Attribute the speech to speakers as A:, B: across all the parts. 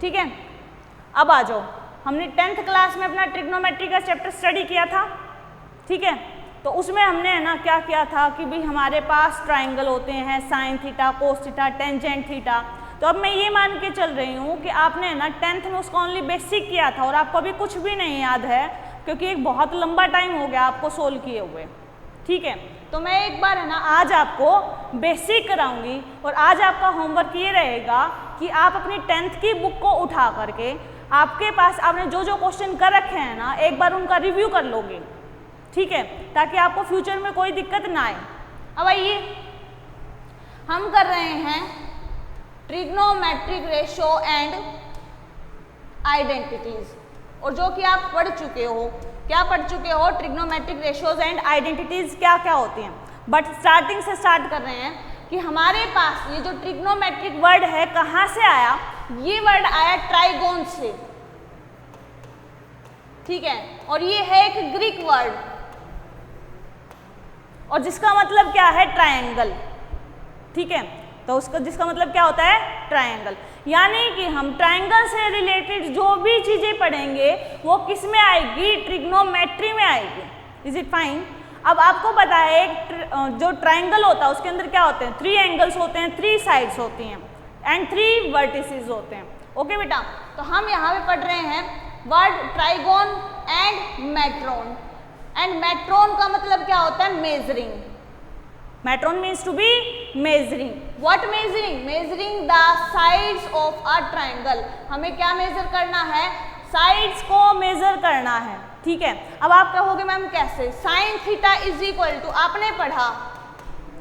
A: ठीक है, अब आ जाओ, हमने 10th क्लास में अपना ट्रिग्नोमेट्री का चैप्टर स्टडी किया था, ठीक है। तो उसमें हमने है ना क्या किया था कि भाई हमारे पास ट्राइंगल होते हैं, sine theta, cos theta, tangent theta. तो अब मैं ये मान के चल रही हूँ कि आपने है ना 10th में उसका ओनली बेसिक किया था और आपको अभी कुछ भी नहीं याद है, क्योंकि एक बहुत लंबा टाइम हो गया आपको सोल्व किए हुए, ठीक है। तो मैं एक बार है ना आज आपको बेसिक कराऊंगी और आज आपका होमवर्क ये रहेगा कि आप अपनी 10th की बुक को उठा करके आपके पास आपने जो जो क्वेश्चन कर रखे हैं ना एक बार उनका रिव्यू कर लोगे, ठीक है, ताकि आपको फ्यूचर में कोई दिक्कत ना आए। अब आइए हम कर रहे हैं ट्रिग्नोमेट्रिक रेशियो एंड आइडेंटिटीज, और जो कि आप पढ़ चुके हो, क्या पढ़ चुके हो, ट्रिग्नोमेट्रिक रेशियोज एंड आइडेंटिटीज क्या क्या होती हैं। बट स्टार्टिंग से स्टार्ट कर रहे हैं कि हमारे पास ये जो ट्रिग्नोमेट्रिक वर्ड है कहाँ से आया, ये वर्ड आया ट्राइगोन से, ठीक है, और ये है एक ग्रीक वर्ड और जिसका मतलब क्या है ट्रायंगल, ठीक है। तो उसका जिसका मतलब क्या होता है ट्रायंगल, यानी कि हम ट्रायंगल से रिलेटेड जो भी चीजें पढ़ेंगे वो किस में आएगी, ट्रिग्नोमेट्री में आएगी। Is it fine. अब आपको पता है एक जो ट्रायंगल होता है उसके अंदर क्या होते हैं, 3 एंगल्स होते हैं, 3 साइड्स होती हैं एंड 3 वर्टिसेस होते हैं। ओके बेटा, तो हम यहाँ पे पढ़ रहे हैं word trigon and metron, and metron का मतलब क्या होता है measuring. Metron means to be measuring. What measuring, measuring the sides of a triangle. हमें क्या मेजर करना है, साइड्स को मेजर करना है, ठीक है। अब आप कहोगे मैम कैसे, sine theta is equal to, आपने पढ़ा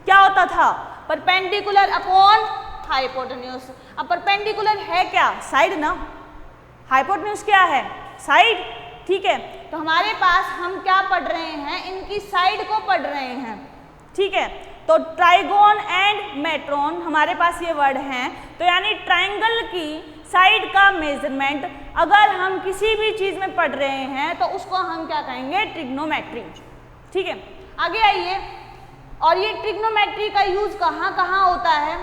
A: क्या होता था, परपेंडिकुलर अपॉन हाइपोटेन्यूज। अब परपेंडिकुलर है क्या, साइड ना, हाइपोटेन्यूज क्या है, साइड, ठीक है। तो हमारे पास हम क्या पढ़ रहे हैं, इनकी साइड को पढ़ रहे हैं, ठीक है। तो ट्राइगोन एंड मेट्रोन हमारे पास ये वर्ड हैं, तो यानी ट्रायंगल की साइड का मेजरमेंट अगर हम किसी भी चीज में पढ़ रहे हैं तो उसको हम क्या कहेंगे, ट्रिग्नोमेट्री, ठीक है। आगे आइए, और ये ट्रिग्नोमेट्री का यूज कहाँ कहाँ होता है,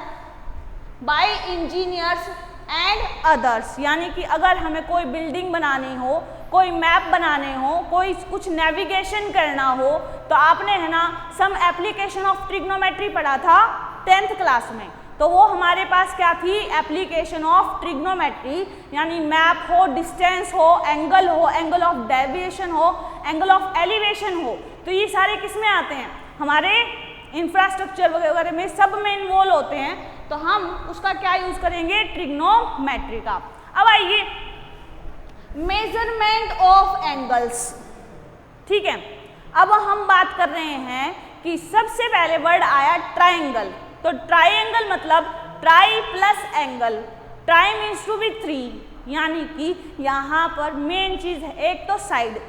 A: बाय इंजीनियर्स एंड अदर्स, यानी कि अगर हमें कोई बिल्डिंग बनानी हो, कोई मैप बनाने हो, कोई कुछ नेविगेशन करना हो, तो आपने है ना सम एप्लीकेशन ऑफ ट्रिग्नोमेट्री पढ़ा था 10th क्लास में। तो वो हमारे पास क्या थी, एप्लीकेशन ऑफ ट्रिग्नोमेट्री, यानी मैप हो, डिस्टेंस हो, एंगल हो, एंगल ऑफ डेविएशन हो, एंगल ऑफ एलिवेशन हो, तो ये सारे किस में आते हैं, हमारे इंफ्रास्ट्रक्चर वगैरह में, सब में इन्वॉल्व होते हैं। तो हम उसका क्या यूज करेंगे, ट्रिग्नोमेट्री का। अब आइए मेजरमेंट ऑफ एंगल्स, ठीक है। अब हम बात कर रहे हैं कि सबसे पहले वर्ड आया ट्रायंगल, तो ट्रायंगल मतलब tri plus angle, tri means to be 3, यानी कि यहाँ पर मेन चीज है एक तो साइड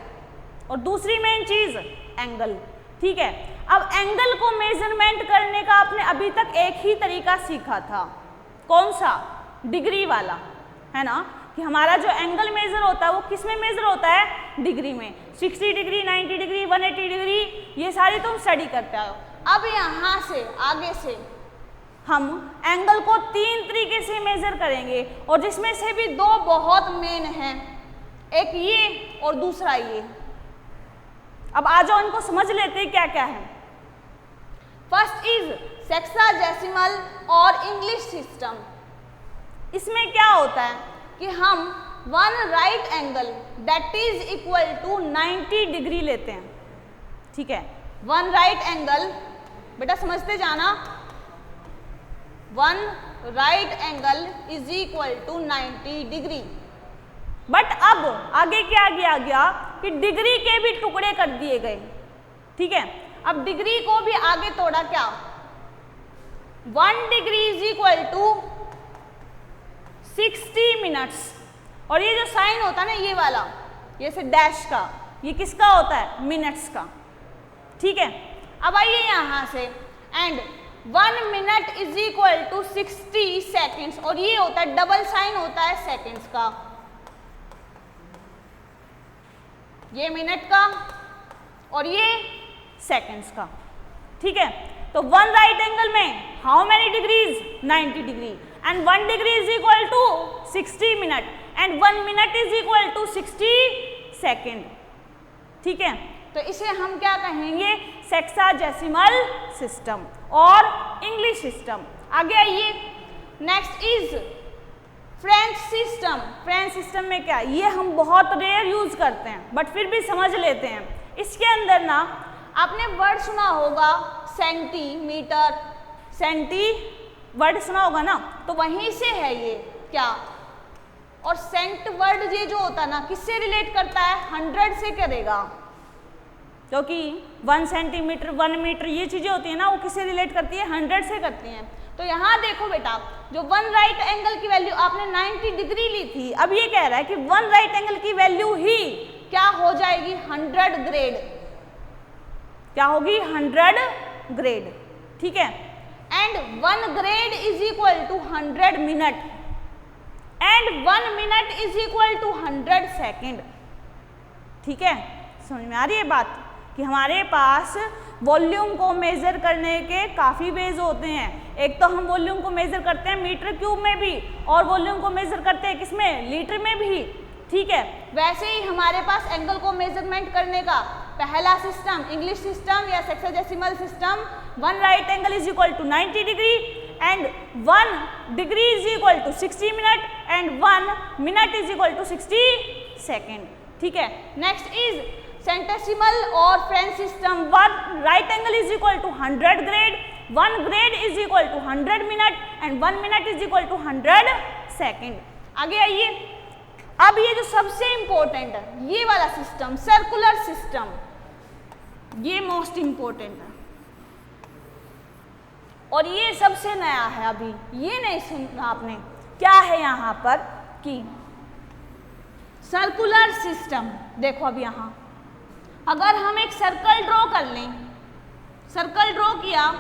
A: और दूसरी मेन चीज एंगल, ठीक है। अब एंगल को मेजरमेंट करने का आपने अभी तक एक ही तरीका सीखा था, कौन सा, डिग्री वाला, है ना, कि हमारा जो एंगल मेजर होता है वो किस में मेजर होता है, डिग्री में। 60 डिग्री, 90 डिग्री, 180 डिग्री, ये सारी तुम स्टडी करते हो। अब यहाँ से आगे से हम एंगल को 3 तरीके से मेजर करेंगे और जिसमें से भी 2 बहुत मेन हैं, एक ये और दूसरा ये। अब आ जाओ इनको समझ लेते हैं क्या क्या है। फर्स्ट इज सेक्साडेसिमल और इंग्लिश सिस्टम। इसमें क्या होता है कि हम 1 right angle that is equal to 90 degree लेते हैं, ठीक है। 1 राइट एंगल, बेटा समझते जाना, 1 right angle is equal to 90 degree. But अब आगे क्या आ गया कि डिग्री के भी टुकड़े कर दिए गए, ठीक है। अब डिग्री को भी आगे तोड़ा, क्या, 1 degree is equal to 60 minutes, और ये जो साइन होता है ना ये वाला, ये से डैश का, ये किसका होता है, मिनट्स का, ठीक है। अब आइए यहां से, and 1 minute is equal to 60 seconds, और ये होता है डबल साइन होता है सेकेंड्स का, ये मिनट का और ये सेकेंड्स का, ठीक है। तो 1 राइट एंगल में how many degrees, 90 degree, and 1 degree is equal to 60 minute and 1 minute is equal to 60 second. ठीक है, तो इसे हम क्या कहेंगे, सेक्साडेसिमल सिस्टम और इंग्लिश सिस्टम। आगे आइए, next is French system. French system में क्या, ये हम बहुत रेयर यूज करते हैं बट फिर भी समझ लेते हैं। इसके अंदर ना आपने वर्ड सुना होगा सेंटीमीटर, सेंटी वर्ड सुना होगा ना, तो वहीं से है ये क्या, और सेंट वर्ड ये जो होता है ना किससे रिलेट करता है, 100 से करेगा, क्योंकि 1 सेंटीमीटर 1 मीटर ये चीजें होती है ना वो किससे रिलेट करती है, 100 से करती हैं। तो यहाँ देखो बेटा, जो 1 राइट एंगल की वैल्यू आपने 90 डिग्री ली थी, अब ये कह रहा है कि 1 राइट एंगल की वैल्यू ही क्या हो जाएगी, 100 ग्रेड, क्या होगी, 100 ग्रेड। ठीक है, and 1 grade is equal to 100 minute and 1 minute is equal to 100 second. ठीक है, समझ में आ रही है बात कि हमारे पास वॉल्यूम को मेजर करने के काफ़ी वेज होते हैं। एक तो हम वॉल्यूम को मेजर करते हैं मीटर क्यूब में भी, और वॉल्यूम को मेजर करते हैं किसमें, लीटर में भी। ठीक है, वैसे ही हमारे पास एंगल को मेजरमेंट करने का पहला सिस्टम इंग्लिश सिस्टम या sexagesimal system, 1 right angle is equal to 90 degree and 1 degree is equal to 60 minute and 1 minute is equal to 60 second. ठीक है, नेक्स्ट इज सेंटेसिमल और French system. 1 right angle is equal to 100 grade, 1 grade is equal to 100 minute and 1 minute is equal to 100 second. आगे आइए, अब ये जो सबसे important है ये वाला सिस्टम, सर्कुलर सिस्टम, ये मोस्ट इंपॉर्टेंट है और ये सबसे नया है, अभी ये नहीं सुना आपने। क्या है यहाँ पर कि सर्कुलर सिस्टम, देखो अब यहाँ अगर हम एक सर्कल ड्रॉ कर लें, सर्कल ड्रॉ किया,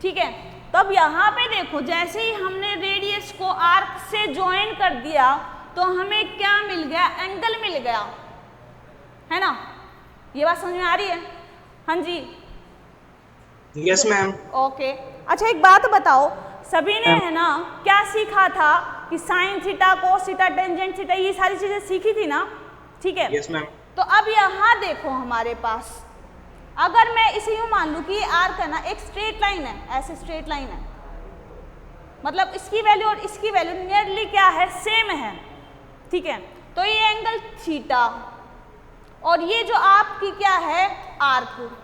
A: ठीक है, तब यहाँ पे देखो जैसे ही हमने रेडियस को आर्क से ज्वाइन कर दिया तो हमें क्या मिल गया, एंगल मिल गया, है ना, ये बात समझ में आ रही है, हाँ जी,
B: यस मैम।
A: ओके, अच्छा एक बात बताओ, सभी ने है ना क्या सीखा था कि sine theta, cos theta, tangent theta, ये सारी चीजें सीखी थी ना, ठीक है,
B: यस मैम।
A: तो अब यहाँ देखो हमारे पास, अगर मैं इसे यूं मान लूं कि ये आर्क है ना एक स्ट्रेट लाइन है, ऐसे स्ट्रेट लाइन है, मतलब इसकी वैल्यू और इसकी वैल्यू नियरली क्या है, सेम है, ठीक है, तो ये एंगल थीटा और ये जो आपकी क्या है आर्क,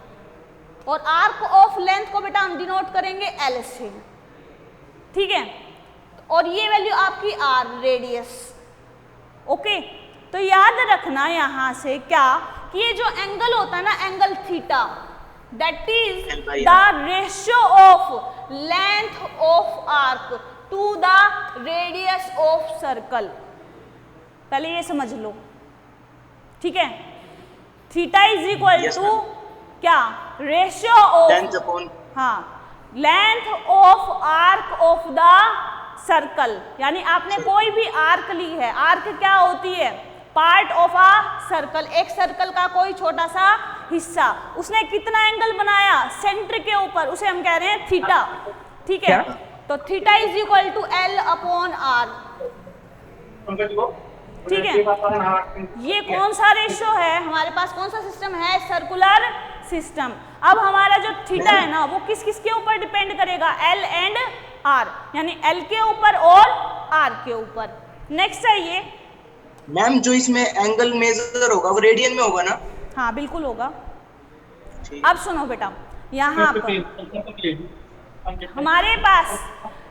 A: और आर्क ऑफ लेंथ को बेटा हम डिनोट करेंगे एल से, ठीक है, और ये वैल्यू आपकी आर रेडियस। ओके, तो याद रखना यहाँ से क्या कि ये जो एंगल होता है ना angle theta, that is the ratio of length of arc to the radius of circle. पहले ये समझ लो, ठीक है, थीटा इज इक्वल टू क्या, रेशियो ऑफ, हाँ, length of arc of the circle, यानी आपने कोई भी आर्क ली है, आर्क क्या होती है, पार्ट ऑफ अ सर्कल, एक सर्कल का कोई छोटा सा हिस्सा, उसने कितना एंगल बनाया सेंटर के ऊपर, उसे हम कह रहे हैं थीटा, ठीक है, तो theta is equal to L upon R, ठीक है, ये कौन सा रेशियो है हमारे पास, कौन सा सिस्टम है, सर्कुलर सिस्टम। अब हमारा जो थीटा है ना वो किस किस के ऊपर डिपेंड करेगा, एल एंड आर, यानी एल के ऊपर और आर के ऊपर। नेक्स्ट है ये
B: मैम, जो इसमें एंगल मेजर होगा वो रेडियन में होगा ना?
A: हाँ बिल्कुल होगा। अब सुनो बेटा, यहाँ पर हमारे पास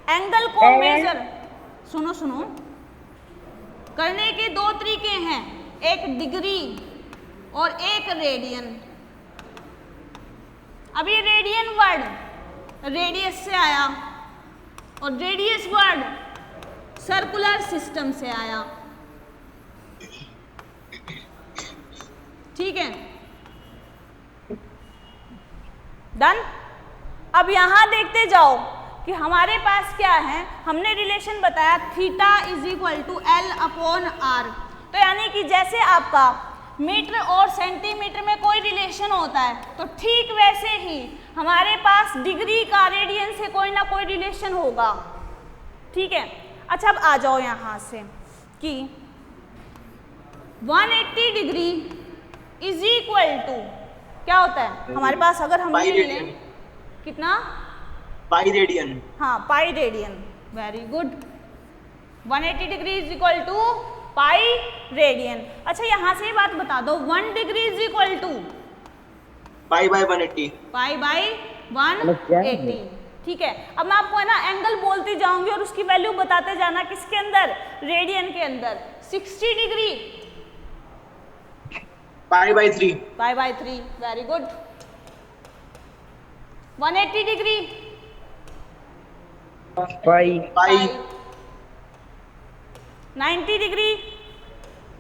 A: एंगल को मेजर, सुनो सुनो, करने के दो तरीके हैं, एक डिग्री और एक रेडियन। अब ये रेडियन वर्ड रेडियस से आया और रेडियस वर्ड सर्कुलर सिस्टम से आया, ठीक है, डन। अब यहां देखते जाओ कि हमारे पास क्या है, हमने रिलेशन बताया theta is equal to L upon R, तो यानी कि जैसे आपका मीटर और सेंटीमीटर में कोई रिलेशन होता है तो ठीक वैसे ही हमारे पास डिग्री का रेडियन से कोई ना कोई रिलेशन होगा, ठीक है। अच्छा अब आ जाओ यहाँ से कि 180 डिग्री इज इक्वल टू क्या होता है हमारे पास, अगर हम
B: पाई
A: ले
B: रेडियन।
A: लें कितना,
B: पाई रेडियन।
A: हाँ pi radian, very good. 180 degree is equal to pi radian. अच्छा यहाँ से ये बात बता दो, 1 degree is equal to
B: pi by 180।
A: Pi by 180, ठीक है। अब मैं आपको है ना एंगल बोलती जाऊंगी और उसकी वैल्यू बताते जाना, किसके अंदर, रेडियन के अंदर। 60 degree
B: pi by 3।
A: Pi by 3, very good. 180 degree
C: pi
B: pi
A: 90 degree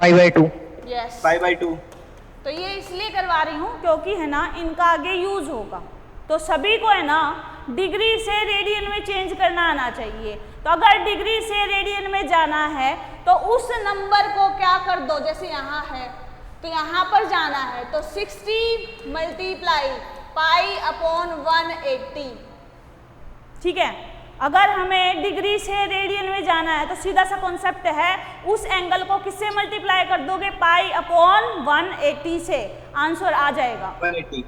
C: pi by 2।
A: Yes.
B: Pi by 2।
A: तो ये इसलिए करवा रही हूँ क्योंकि है ना इनका आगे यूज होगा, तो सभी को है ना डिग्री से रेडियन में चेंज करना आना चाहिए। तो अगर डिग्री से रेडियन में जाना है तो उस नंबर को क्या कर दो, जैसे यहाँ है तो यहाँ पर जाना है तो 60 मल्टीप्लाई पाई अपॉन 180, ठीक है। अगर हमें डिग्री से रेडियन में जाना है तो सीधा सा कॉन्सेप्ट है, उस एंगल को किससे मल्टीप्लाई कर दोगे, पाई अपॉन 180 से, आंसर आ जाएगा
B: 180।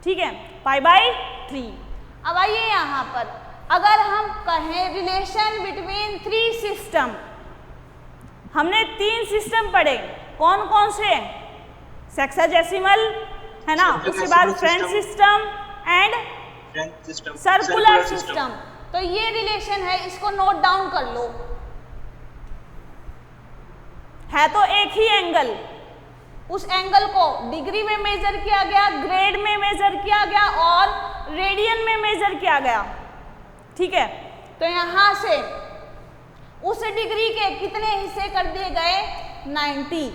A: ठीक है, पाई बाई 3। अब आइए यहाँ पर, अगर हम कहें रिलेशन बिटवीन 3 सिस्टम, हमने 3 सिस्टम पढ़े, कौन कौन से, सेक्साडेसिमल है ना, उसके बाद French system and circular system. तो ये रिलेशन है, इसको नोट डाउन कर लो। है तो एक ही एंगल, उस एंगल को डिग्री में मेजर किया गया, ग्रेड में मेजर किया गया और रेडियन में मेजर किया गया, ठीक है। तो यहां से उस डिग्री के कितने हिस्से कर दिए गए, 90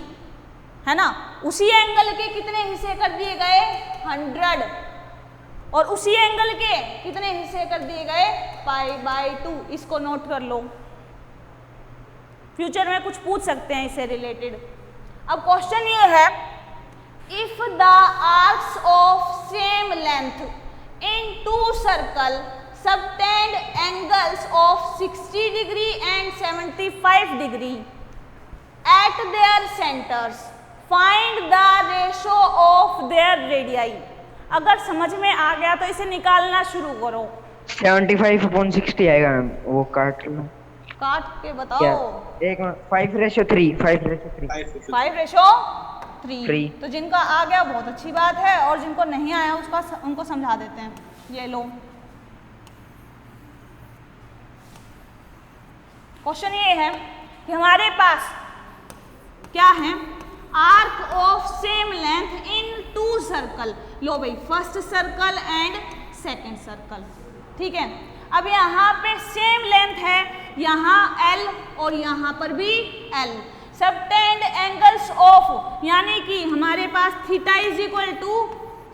A: है ना, उसी एंगल के कितने हिस्से कर दिए गए, 100, और उसी एंगल के कितने हिस्से कर दिए गए, पाई बाई 2। इसको नोट कर लो, फ्यूचर में कुछ पूछ सकते हैं इससे रिलेटेड। अब क्वेश्चन ये है, if the arcs of same length in 2 circle subtend angles of 60 degree and 75 degree at there centres, find the ratio of their radii. अगर समझ में आ गया तो इसे निकालना शुरू करो।
C: 75/60 आएगा मैम, वो काट लो,
A: काट के बताओ।
C: एक 5:3
A: 5:3। तो जिनका आ गया बहुत अच्छी बात है, और जिनको नहीं आया उसका उनको समझा देते हैं। ये लो, क्वेश्चन ये है कि हमारे पास क्या है, arc of same length in 2 circle. लो भाई, first circle and second circle, ठीक है। अब यहाँ पे सेम लेंथ है, यहाँ L और यहाँ पर भी L। सबटेंड एंगल्स ऑफ, यानी कि हमारे पास theta is equal to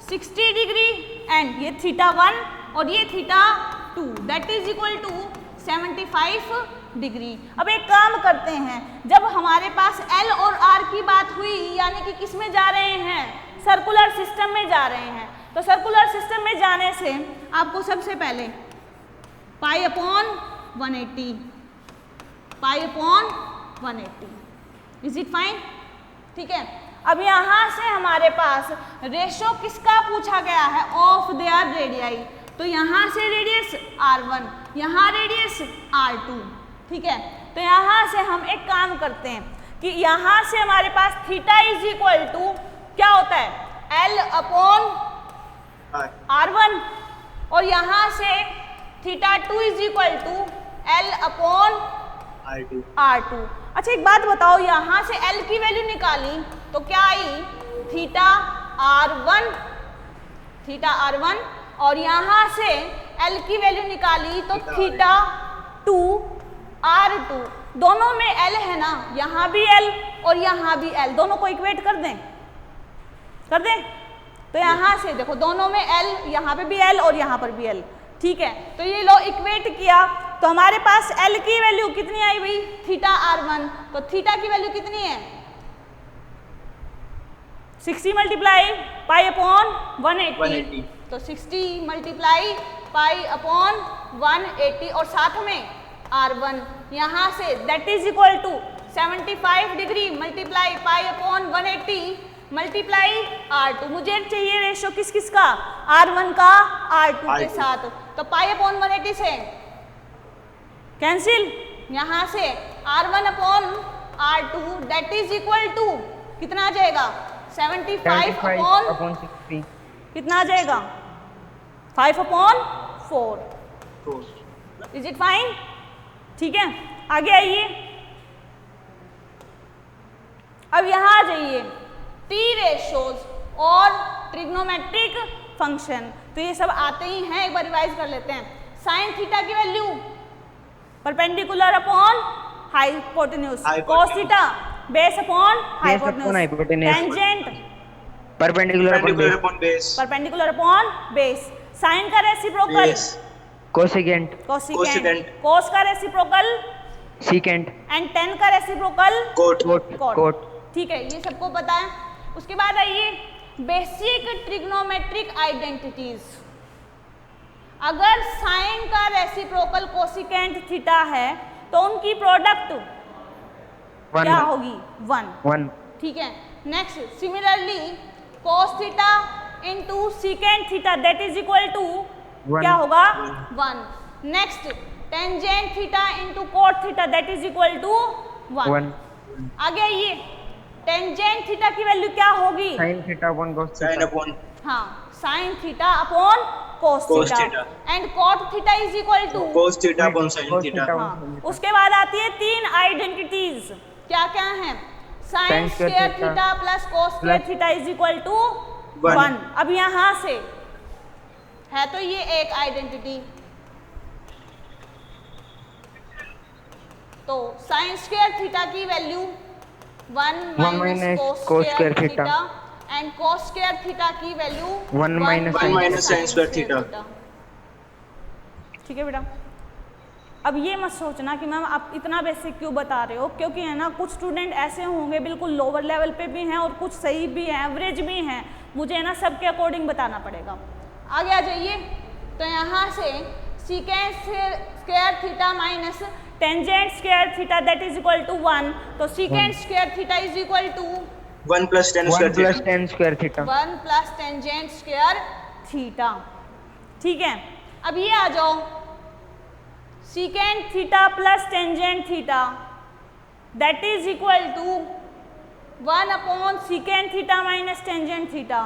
A: 60 degree and ये थीटा 1 और ये theta 2, that is equal to 75 degree. अब एक काम करते हैं, जब हमारे पास L और R की बात हुई, यानी कि किस में जा रहे हैं, सर्कुलर सिस्टम में जा रहे हैं, तो सर्कुलर सिस्टम में जाने से आपको सबसे पहले पाई upon 180, pi upon 180, is it fine, ठीक है। अब यहाँ से हमारे पास रेशो किसका पूछा गया है, ऑफ देयर रेडियाई। तो यहाँ से रेडियस R1, यहाँ रेडियस R2, ठीक है। तो यहाँ से हम एक काम करते हैं कि यहाँ से हमारे पास थीटा इज इक्वल टू क्या होता है, L अपॉन R1, और यहाँ से theta 2 is equal to L upon R2। अच्छा एक बात बताओ, यहाँ से L की वैल्यू निकाली तो क्या आई, थीटा R1, और यहाँ से L की वैल्यू निकाली तो थीटा 2 R2। दोनों में L है ना, यहाँ भी L और यहाँ भी L, दोनों को इक्वेट कर दें, तो यहाँ से देखो दोनों में L, यहाँ पे भी L और यहाँ पर भी L, ठीक है। तो ये लो इक्वेट किया तो हमारे पास L की वैल्यू कितनी आई भाई, थीटा R1, तो थीटा की वैल्यू कितनी है, 60 मल्टीप्लाई पाई अपॉन 180,
B: 180।
A: तो 60 मल्टीप्लाई पाई अपॉन 180 और साथ में R1 यहाँ से that is equal to 75 degree multiply pi upon 180 multiply R2। मुझे चाहिए रेशो किस किस का, R1 का R2 के साथ, तो पाई अपॉन 180 से कैंसिल, यहाँ से R1 upon R2 that is equal to कितना आ जाएगा 75 अपॉन
C: 60
A: कितना आ जाएगा 5 अपॉन 4। Is it fine? ठीक है, आगे आइए। अब यहाँ आ जाइए टी रेशोज और ट्रिग्नोमेट्रिक फंक्शन, तो ये सब आते ही हैं, एक बार रिवाइज कर लेते हैं। साइन थीटा की value perpendicular upon hypotenuse, cos theta base upon hypotenuse, tangent
C: perpendicular
B: upon base,
A: perpendicular upon base, sine का रेसिप्रोकल
C: कोसेकेंट,
A: कोसिकेंट, कोस का रेसिप्रोकल
C: सीकेंट
A: एंड टेन का रेसिप्रोकल
B: कोट,
C: कोट।
A: ठीक है, ये सबको पता है। उसके बाद आइए बेसिक ट्रिग्नोमेट्रिक आइडेंटिटीज। अगर साइन का रेसिप्रोकल कोसिकेंट थीटा है तो उनकी प्रोडक्ट क्या होगी 1। ठीक है, next similarly cos theta into secant theta that is equal to क्या होगा 1। Next tangent theta into cot theta that is equal to 1। आगे आइए टेंजेंट थीटा की वैल्यू क्या होगी,
C: sine theta upon cos
B: sine upon,
A: हाँ sine theta upon cos theta and cot theta is equal to
B: cos theta upon sine theta.
A: हाँ, उसके बाद आती है 3 आइडेंटिटीज, क्या क्या है, sine square theta plus cos square theta is equal to 1। अब यहाँ से है तो ये एक आइडेंटिटी, तो साइन स्क्वायर थीटा की value 1 minus cos square theta and cos square theta की value
C: 1 minus
B: sine square theta.
A: ठीक है बेटा, अब ये मत सोचना कि मैम आप इतना बेसिक क्यों बता रहे हो, क्योंकि है ना कुछ स्टूडेंट ऐसे होंगे बिल्कुल लोअर लेवल पे भी हैं और कुछ सही भी हैं, एवरेज भी हैं, मुझे है ना सबके अकॉर्डिंग बताना पड़ेगा। आगे आ जाइए, तो यहाँ से secant square theta minus tangent square theta that is equal to 1, तो secant square theta is equal to
B: 1 plus tan
C: square theta
A: 1 plus tangent square theta. ठीक है, अब ये आ जाओ secant theta plus tangent theta that is equal to 1 upon secant theta minus tangent theta.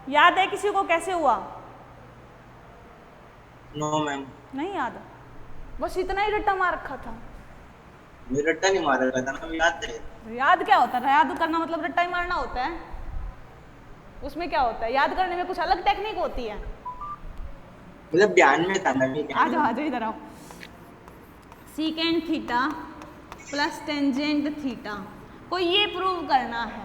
A: याद है किसी को कैसे हुआ?
B: नो मैम,
A: नहीं याद, बस इतना ही रट्टा मार रखा था।
B: मैं रट्टा नहीं मार रहा था ना, याद है।
A: याद क्या होता है? याद करना मतलब रट्टा ही मारना होता है, उसमें क्या होता है? याद करने में कुछ अलग टेक्निक होती है।
B: मतलब ध्यान में था ना।
A: आ जाओ इधर आओ। Secant theta plus tangent theta को ये प्रूव करना है,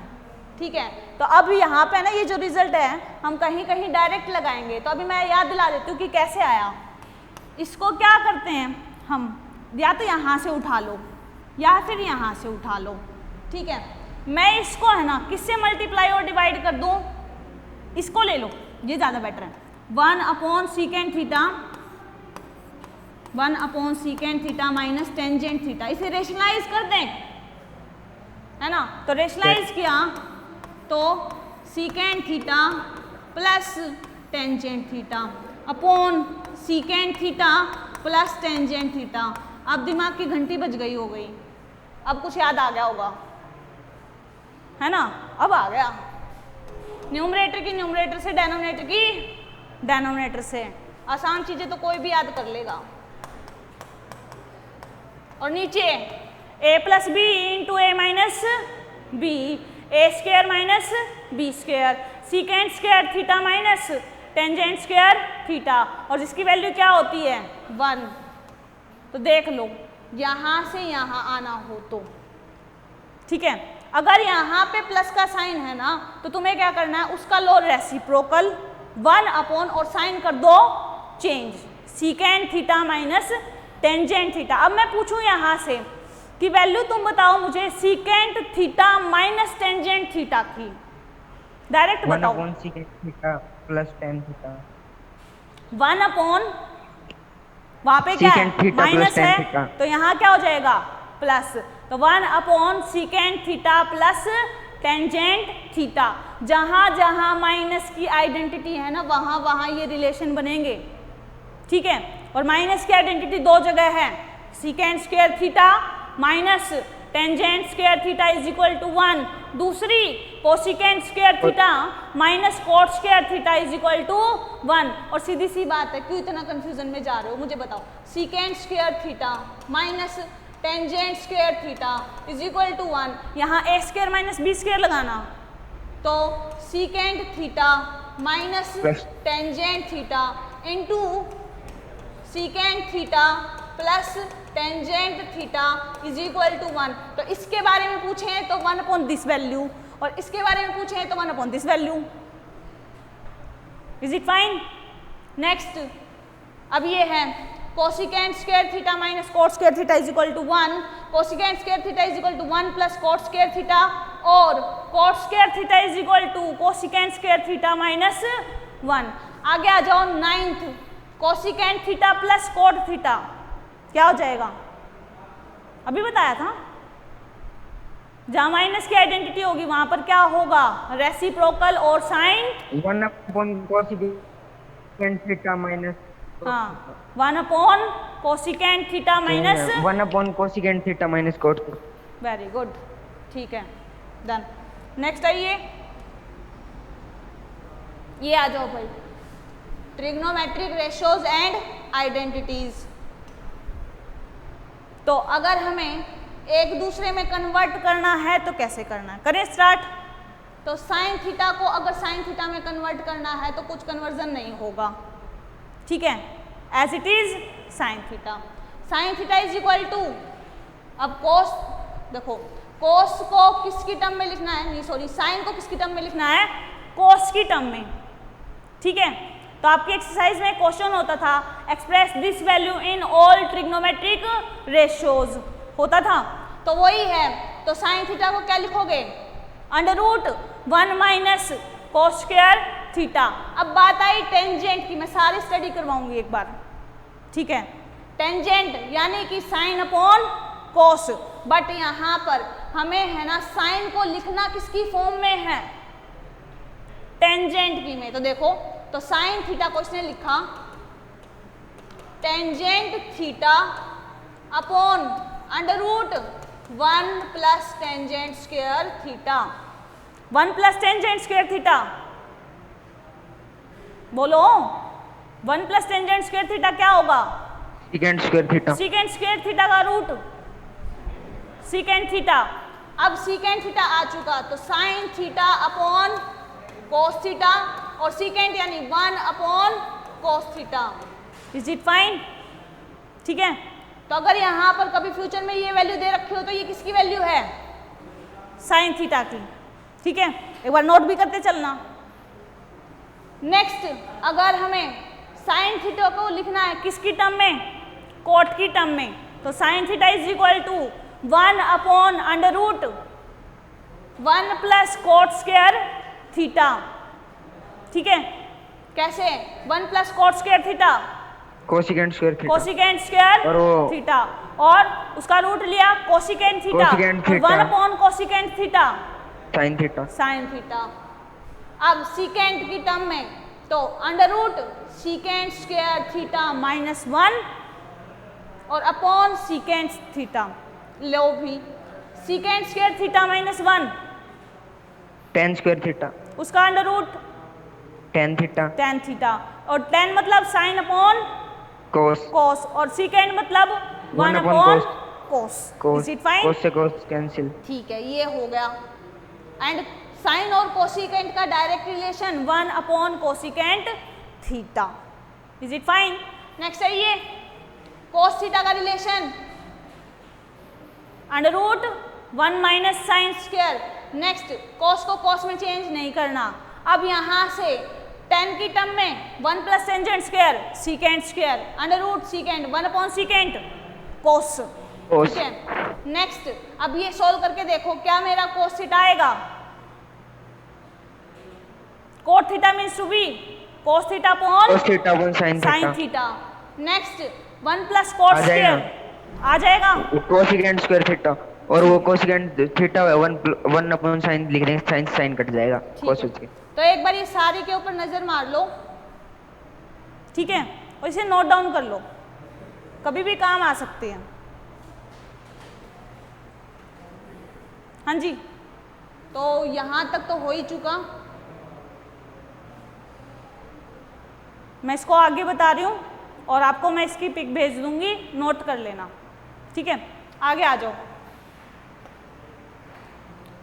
A: ठीक है। तो अब यहाँ पे ना ये जो रिजल्ट है हम कहीं कहीं डायरेक्ट लगाएंगे, तो अभी मैं याद दिला देती हूँ कि कैसे आया। इसको क्या करते हैं हम, या तो यहाँ से उठा लो या फिर यहाँ से उठा लो, ठीक है। मैं इसको है ना किससे मल्टीप्लाई और डिवाइड कर दूँ, इसको ले लो, ये ज़्यादा बेटर है। 1 upon secant theta, 1 upon secant theta minus tangent theta, इसे रेशनलाइज कर दें, है ना। तो रेशनलाइज किया तो secant theta plus tangent theta upon secant theta plus tangent theta. अब दिमाग की घंटी बज गई हो गई, अब कुछ याद आ गया होगा, है ना। अब आ गया न्यूमरेटर की न्यूमरेटर से, डेनोमिनेटर की डेनोमिनेटर से। आसान चीजें तो कोई भी याद कर लेगा। और नीचे a plus B into A minus B, A square minus B square, secant square theta minus tangent square theta, और जिसकी वैल्यू क्या होती है 1। तो देख लो यहाँ से यहाँ आना हो तो, ठीक है। अगर यहाँ पे प्लस का साइन है ना, तो तुम्हें क्या करना है, उसका लो रेसिप्रोकल 1 अपॉन और साइन कर दो change, secant theta minus tangent theta. अब मैं पूछूं यहाँ से कि वैल्यू तुम बताओ मुझे secant theta minus tangent theta की, डायरेक्ट
C: 1
A: बताओ।
C: Upon second theta plus tan theta.
A: 1 upon, वहां पे क्या है
C: Secant theta plus
A: minus
C: tan
A: है,
C: theta।
A: तो यहाँ क्या हो जाएगा प्लस, तो 1 upon secant theta plus tangent theta. जहां जहां माइनस की आइडेंटिटी है ना वहां वहां ये रिलेशन बनेंगे, ठीक है। और माइनस की आइडेंटिटी दो जगह है, secant square theta minus tangent square theta is equal to 1, दूसरी cosecant square theta minus cot square theta is equal to 1। और सीधी सी बात है, क्यों इतना कंफ्यूजन में जा रहे हो मुझे बताओ। Secant square theta minus tangent square theta is equal to 1, यहाँ A square minus B square लगाना, तो secant theta minus tangent theta into secant theta plus tangent theta is equal to 1। तो इसके बारे में पूछे तो 1 अपॉन दिस वैल्यू, और इसके बारे में पूछे तो 1 upon this value. Is it fine? Next, अब ये है cosecant square theta minus cot square theta is equal to 1, cosecant square theta is equal to 1 plus cot square theta, और cot square theta is equal to cosecant square theta minus 1। आगे आ जाओ 9th, cosecant theta plus cot theta क्या हो जाएगा, अभी बताया था। जहां माइनस की आइडेंटिटी होगी वहां पर क्या होगा, रेसिप्रोकल और sine
C: 1 upon cosecant theta minus,
A: हाँ 1 upon cosecant theta minus
C: 1 upon cosecant theta minus cot.
A: Very good, ठीक है, डन। नेक्स्ट आइए, ये आ जाओ भाई, ट्रिग्नोमेट्रिक रेशियोज एंड आइडेंटिटीज। तो अगर हमें एक दूसरे में कन्वर्ट करना है तो कैसे करना है, करें स्टार्ट। तो साइन थीटा को अगर साइन थीटा में कन्वर्ट करना है तो कुछ कन्वर्जन नहीं होगा, ठीक है, as it is sine theta. Sine theta is equal to, अब कोस, देखो कोस को किसकी टर्म में लिखना है, नहीं सॉरी, साइन को किसकी टर्म में लिखना है, कोस की टर्म में, ठीक है। तो आपकी एक्सरसाइज में क्वेश्चन होता था express this value in all trigonometric ratios होता था, तो वही है। तो साइन थीटा को क्या लिखोगे, under root 1 minus cos square theta. अब बात आई टेंजेंट की, मैं सारी स्टडी करवाऊंगी एक बार, ठीक है। टेंजेंट यानी कि साइन अपॉन कोस, बट यहाँ पर हमें है ना साइन को लिखना किसकी फॉर्म में है, टेंजेंट की में। तो देखो, तो साइन थीटा को इसने लिखा tangent theta upon under root 1 plus tangent square theta. 1 plus tangent square theta, बोलो 1 प्लस टेंजेंट स्क्वायर थीटा क्या होगा,
C: secant square theta.
A: Secant square theta का रूट सीकेंट थीटा। अब सीकेंट थीटा आ चुका, तो sine theta upon cos theta, और secant यानी 1 upon cos theta. Is it fine? ठीक है। तो अगर यहाँ पर कभी फ्यूचर में ये वैल्यू दे रखी हो तो ये किसकी वैल्यू है, साइन थीटा की, ठीक है। एक बार नोट भी करते चलना। नेक्स्ट, अगर हमें साइन थीटा को लिखना है किसकी टर्म में, कोट की टर्म में, तो sine theta is equal to 1 upon under root 1 plus cot square theta, ठीक है। कैसे, 1 plus cot square theta,
C: cosecant square theta,
A: cosecant square theta, और उसका रूट लिया cosecant theta, 1 upon cosecant theta
C: sine theta,
A: sine theta. अब secant की term में तो under root secant square theta minus 1 और अपॉन सीकेंट थीटा। लो भी, secant square theta minus 1
C: ten square theta,
A: उसका under root
C: tan theta,
A: tan theta, और tan मतलब साइन अपॉन
C: कोस,
A: कोस, और सीकेंट मतलब 1 upon cos. Is it fine?
C: Cos से cos cancel,
A: ठीक है, ये हो गया। एंड साइन और कोसिकेंट का direct relation 1 upon cosecant theta. Is it fine? Next है ये कोस थीटा का relation under root 1 minus sine square. Next, cos को कोस में चेंज नहीं करना। अब यहां से टेन की टर्म में 1 plus tangent square secant square under root secant 1 upon secant cos, ठीक है। नेक्स्ट, अब ये सोल्व करके देखो क्या मेरा कोस थीटा आएगा, cot theta means to be cos theta upon
C: cos theta upon sin
A: sine
C: theta
A: theta. Next 1 plus cot
C: आ जाएगा।
A: स्क्वायर आ जाएगा।
C: कोसेकेंट स्क्वायर थीटा और वो कोसेकेंट थीटा 1 अपॉन sin लिख देंगे, sin कट जाएगा
A: ठीक है,
C: cos के।
A: तो एक बार ये सारी के ऊपर नजर मार लो, ठीक है, और इसे नोट डाउन कर लो, कभी भी काम आ सकते हैं। हाँ जी, तो यहां तक तो हो ही चुका, मैं इसको आगे बता रही हूँ और आपको मैं इसकी पिक भेज दूंगी, नोट कर लेना, ठीक है। आगे आ जाओ।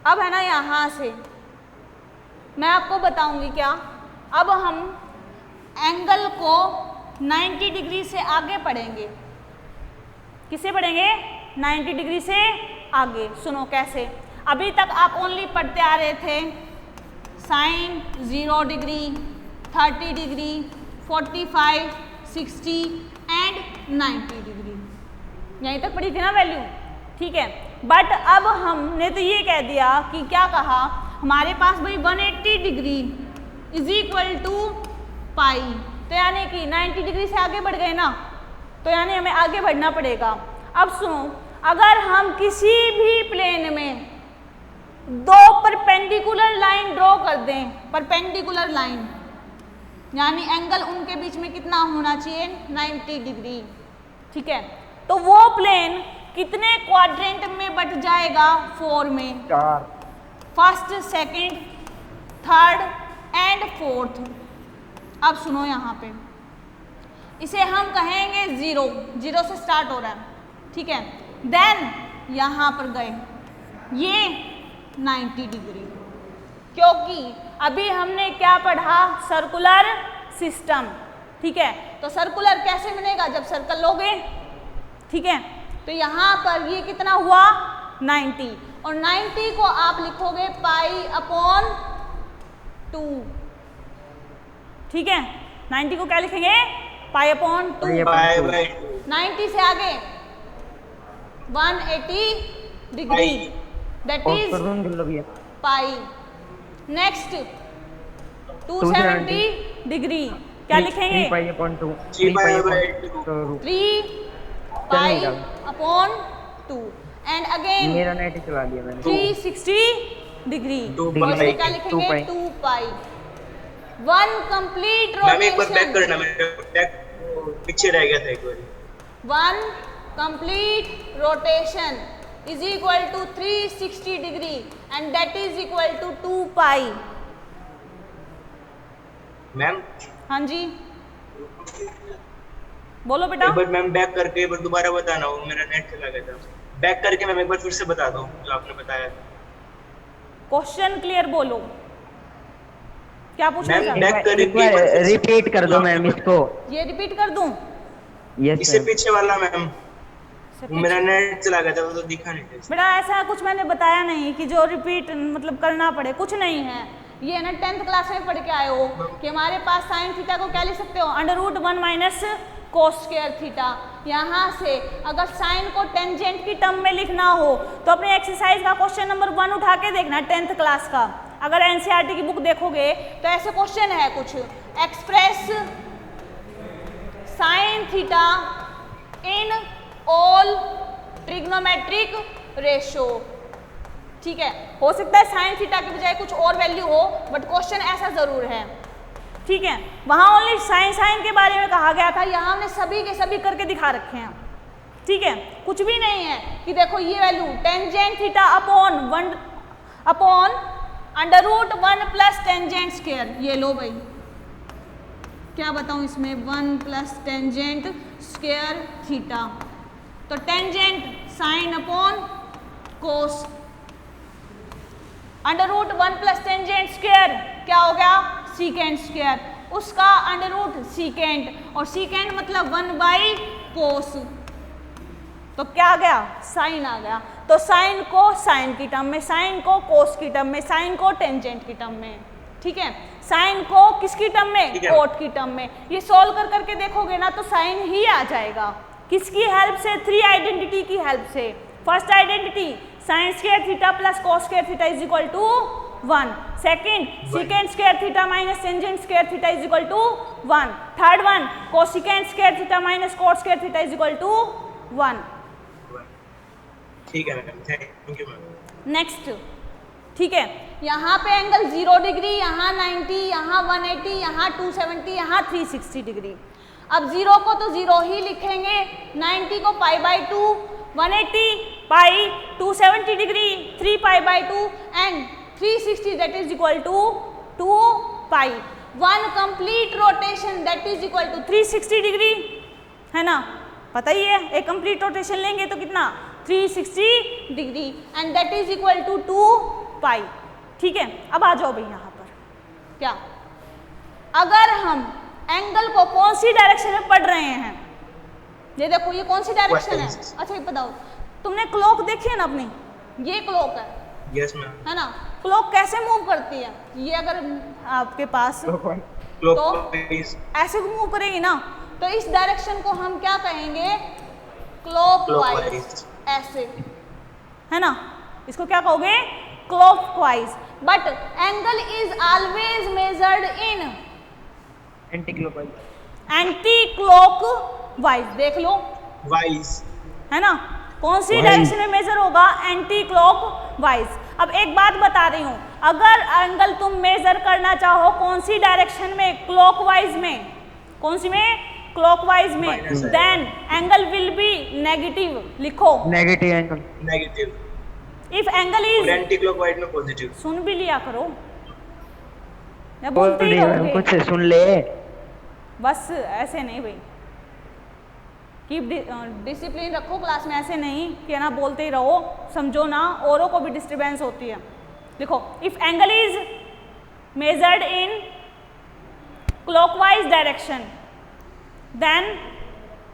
A: अब है ना यहाँ से मैं आपको बताऊंगी क्या, अब हम एंगल को 90 डिग्री से आगे पढ़ेंगे। किसे पढ़ेंगे? 90 डिग्री से आगे। सुनो कैसे। अभी तक आप ओनली पढ़ते आ रहे थे sine 0 degree, 30 degree, 45, 60 and 90 degree, यहीं तक पढ़ी थी ना वैल्यू, ठीक है। बट अब हमने तो ये कह दिया कि क्या कहा हमारे पास भाई 180 डिग्री इज इक्वल टू पाई, तो यानी कि 90 डिग्री से आगे बढ़ गए ना, तो यानी हमें आगे बढ़ना पड़ेगा। अब सुनो, अगर हम किसी भी प्लेन में दो परपेंडिकुलर लाइन ड्रॉ कर दें, परपेंडिकुलर लाइन यानी एंगल उनके बीच में कितना होना चाहिए? 90 डिग्री, ठीक है। तो वो प्लेन कितने क्वाड्रेंट में बट जाएगा? 4 में,
C: 4,
A: first, second, third and fourth. अब सुनो यहाँ पे, इसे हम कहेंगे 0, 0 से स्टार्ट हो रहा है, ठीक है। देन यहाँ पर गए ये 90 डिग्री, क्योंकि अभी हमने क्या पढ़ा? सर्कुलर सिस्टम, ठीक है। तो सर्कुलर कैसे बनेगा? जब सर्कल लोगे, ठीक है। तो यहाँ पर ये कितना हुआ? 90, और 90 को आप लिखोगे पाई अपॉन 2, ठीक है। 90 को क्या लिखेंगे? Pi upon 2। 90 से आगे 180 degree, that is pi. Next 270 degree, क्या लिखेंगे?
C: 3 pi upon 2,
B: 3 pi
A: upon 2 and again
C: मेरा नेट चला लिया मैंने।
A: 360 डिग्री,
B: 2
A: इसमें क्या लिखेंगे? 2 पाई। 1 कंप्लीट रोटेशन,
B: मैम एक बार बैक करना, मेरे बैक पीछे रह गया था एक बार।
A: 1 complete rotation is equal to 360 degree and that is equal to 2 pi.
B: Ma'am
A: हाँ जी बोलो बेटा।
B: एक बार मैम बैक करके एक बार दोबारा बताना, वो मेरा नेट चला गया था। बैक करके मैम एक बार फिर से बता दो जो आपने बताया था।
A: क्वेश्चन क्लियर बोलो, क्या पूछना
B: मैम
A: चाहते
B: बैक करके
C: रिपीट कर दो मैम इसको।
A: ये रिपीट कर दूं?
C: यस
B: इससे
C: मैम।
B: पीछे वाला मैम, वो मेरा नेट चला गया था, वो तो दिखा नहीं था।
A: बेटा ऐसा कुछ मैंने बताया नहीं कि जो रिपीट मतलब करना पड़े, कुछ नहीं है। ये ना 10th क्लास में पढ़ के आए हो कि हमारे पास साइन थीटा को क्या लिख सकते हो? √1 माइनस कोस स्क्वायर थीटा। यहाँ से अगर साइन को टेंजेंट की टर्म में लिखना हो तो अपने एक्सरसाइज का क्वेश्चन नंबर 1 उठा के देखना 10th क्लास का। अगर एनसीईआरटी की बुक देखोगे तो ऐसे क्वेश्चन है कुछ, express sine theta in all trigonometric ratio, ठीक है। हो सकता है साइन थीटा के बजाय कुछ और वैल्यू हो, बट क्वेश्चन ऐसा जरूर है, ठीक है। वहां ओनली साइन के बारे में कहा गया था, यहाँ हमने सभी के सभी करके दिखा रखे हैं, ठीक है। कुछ भी नहीं है कि देखो ये value tangent theta upon √1 plus tangent square, ये लो भाई, क्या बताऊं इसमें? 1 प्लस टेंजेंट स्क्वायर थीटा, तो टेंजेंट साइन अपॉन कोस, √1 प्लस टेंजेंट स्क्वायर क्या हो गया? सीकेंट स्क्वायर, उसका √ सीकेंट, और सीकेंट मतलब 1/कोस, तो क्या आ गया? साइन आ गया। तो साइन को साइन की टर्म में, साइन को कोस की टर्म में, साइन को टेंजेंट की टर्म में, ठीक है। साइन को किसकी टर्म में? कोट की टर्म में। ये सॉल्व कर करके देखोगे ना तो साइन ही आ जाएगा। किसकी हेल्प से? 3 आइडेंटिटी की हेल्प से। First identity sine square theta plus cos square theta is equal to 1. Second secant square theta minus tangent square theta is equal to 1. Third one cosecant square theta minus cot square theta is equal to 1.
B: ठीक है ma'am, thank you ma'am.
A: Next, ठीक है, यहाँ पे angle 0 degree, यहाँ 90, यहाँ 180, यहाँ 270, यहाँ 360 डिग्री। अब 0 को तो 0 ही लिखेंगे, 90 को pi by 2, 180 pi, 270 degree 3 pi by 2 and 360 that is equal to 2 pi. 1 complete rotation that is equal to 360 degree, है ना, पता ही है, एक कंप्लीट रोटेशन लेंगे तो कितना 360 degree and that is equal to 2 pi. ठीक है, अब आ जाओ भाई यहाँ पर, क्या अगर हम एंगल को कौन सी डायरेक्शन में पढ़ रहे हैं, ये देखो ये कौन सी डायरेक्शन है, अच्छा ये बताओ, तुमने क्लॉक देखी है ना अपनी, ये क्लॉक है,
B: यस मैम,
A: है ना, क्लॉक कैसे मूव करती है, ये अगर आपके पास तो ऐसे मूव करेगी ना, तो इस डायरेक्शन को हम क्या कहेंगे, क्लॉकवाइज, ऐसे, है ना, इसको क्या कहोगे, clockwise. But angle is always measured in
C: anti clockwise,
A: anti clockwise, देख लो
B: वाइज,
A: है ना, कौन सी डायरेक्शन में मेजर होगा, एंटी क्लॉकवाइज। अब एक बात बता रही हूं, अगर एंगल तुम मेजर करना चाहो कौन सी डायरेक्शन में, क्लॉकवाइज में, कौन सी में, क्लॉकवाइज में, then angle will be negative, लिखो
C: negative angle,
B: negative.
A: If angle is
B: anticlockwise में पॉजिटिव।
A: सुन भी लिया करो, मैं बोलते ही रहोगे,
C: कुछ से सुन ले,
A: बस ऐसे नहीं भाई, कीप डिसिप्लिन रखो क्लास में, ऐसे नहीं कि ना बोलते ही रहो, समझो ना, औरों को भी डिस्टर्बेंस होती है। देखो, if angle is measured in clockwise direction then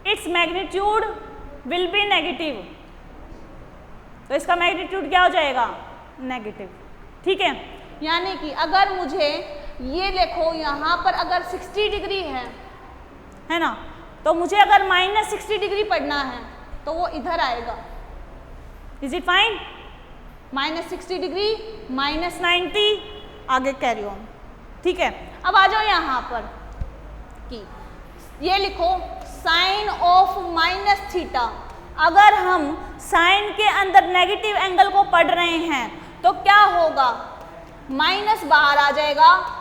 A: its magnitude will be negative, तो इसका मैग्नीट्यूड क्या हो जाएगा, नेगेटिव। ठीक है, यानी कि अगर मुझे ये देखो यहाँ पर अगर 60 डिग्री है ना, तो मुझे अगर -60 डिग्री पढ़ना है तो वो इधर आएगा, इज इट फाइन, -60 डिग्री, -90, आगे कैरी ऑन। ठीक है, अब आ जाओ यहाँ पर कि ये लिखो साइन ऑफ -θ, अगर हम साइन के अंदर नेगेटिव एंगल को पढ़ रहे हैं तो क्या होगा, माइनस बाहर आ जाएगा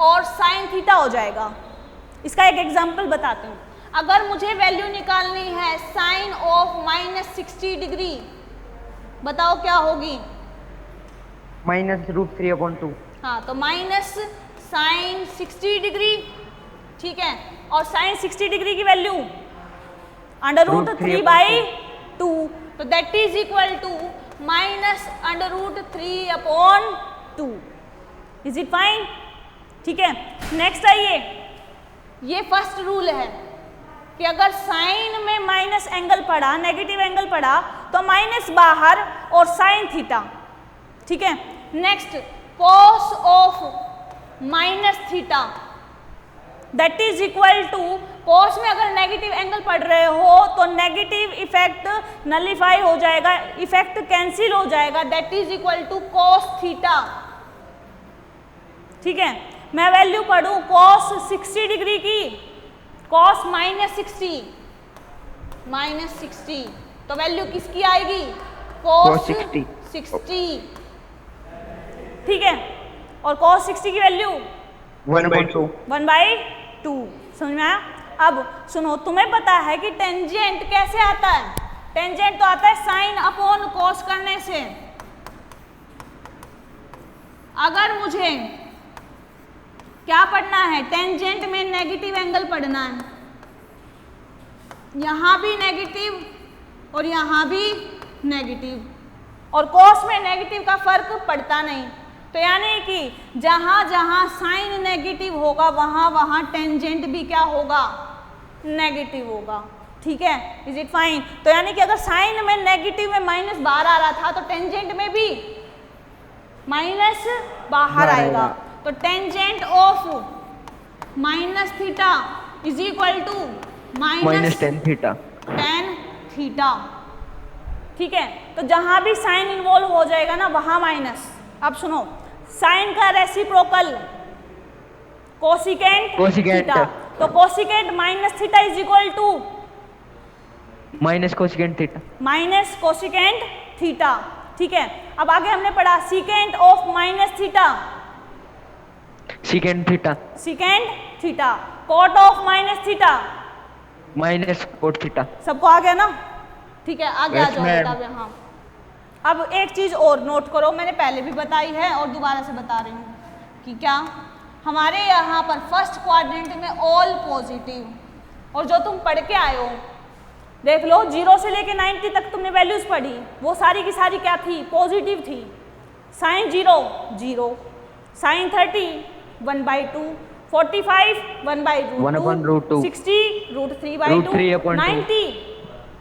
A: और साइन थीटा हो जाएगा। इसका एक एग्जांपल बताती हूँ, अगर मुझे वैल्यू निकालनी है साइन ऑफ -60 डिग्री, बताओ क्या होगी,
C: -√3/2।
A: हाँ, तो माइनस साइन 60 डिग्री, ठीक है, और साइन 60 डिग्री की वैल्यू √3/2, तो that is equal to -√3/2। Is it fine? ठीक है, नेक्स्ट आइए, ये फर्स्ट रूल है कि अगर साइन में माइनस एंगल पड़ा, नेगेटिव एंगल पड़ा, तो माइनस बाहर और साइन थीटा। ठीक है, next cos of -θ that is equal to, cos में अगर नेगेटिव एंगल पढ़ रहे हो तो नेगेटिव इफेक्ट नलिफाई हो जाएगा, इफेक्ट कैंसिल हो जाएगा, that is equal to cos theta. ठीक है, मैं वैल्यू पढ़ूं cos 60 डिग्री की, cos -60, तो वैल्यू किसकी आएगी, cos 60। ठीक है, और cos 60 की वैल्यू 1/2। समझ में आया? अब सुनो, तुम्हें पता है कि टेंजेंट कैसे आता है, टेंजेंट तो आता है साइन अपॉन कॉस करने से। अगर मुझे क्या पढ़ना है, टेंजेंट में नेगेटिव एंगल पढ़ना है, यहां भी नेगेटिव और यहां भी नेगेटिव, और कॉस में नेगेटिव का फर्क पड़ता नहीं, तो यानी कि जहां जहां साइन नेगेटिव होगा वहां वहां टेंजेंट भी क्या होगा, नेगेटिव होगा। ठीक है, इज इट फाइन? तो यानी कि अगर साइन में नेगेटिव में माइनस बाहर आ रहा था तो टेंजेंट में भी माइनस बाहर आएगा, तो tangent of -θ is equal to -tan theta. ठीक है, तो जहां भी साइन इन्वॉल्व हो जाएगा ना वहां माइनस। अब सुनो, साइन का रेसिप्रोकल कोसिकेंट
C: कोसिकेंट।
A: थीटा। तो cosecant minus theta is equal to
C: minus cosecant theta.
A: Minus cosecant theta. ठीक है, अब आगे हमने पढ़ा secant of minus theta,
C: secant theta.
A: Secant theta. Cot of minus theta,
C: minus cot theta.
A: सबको आ गया ना? ठीक है, आगे आ
C: Yes,
A: जाओ
C: ma'am.
A: बेटा अब यहाँ। अब एक चीज और नोट करो, मैंने पहले भी बताई है और दोबारा से बता रही हूँ कि क्या हमारे यहाँ पर फर्स्ट क्वाड्रेंट में ऑल पॉजिटिव, और जो तुम पढ़ के आए हो देख लो 0 से लेके 90 तक तुमने वैल्यूज पढ़ी, वो सारी की सारी क्या थी? पॉजिटिव थी। Sine 0 0, sine 30 1/2, 45 1/2,
C: 1/√2,
A: 60 √3/2, 90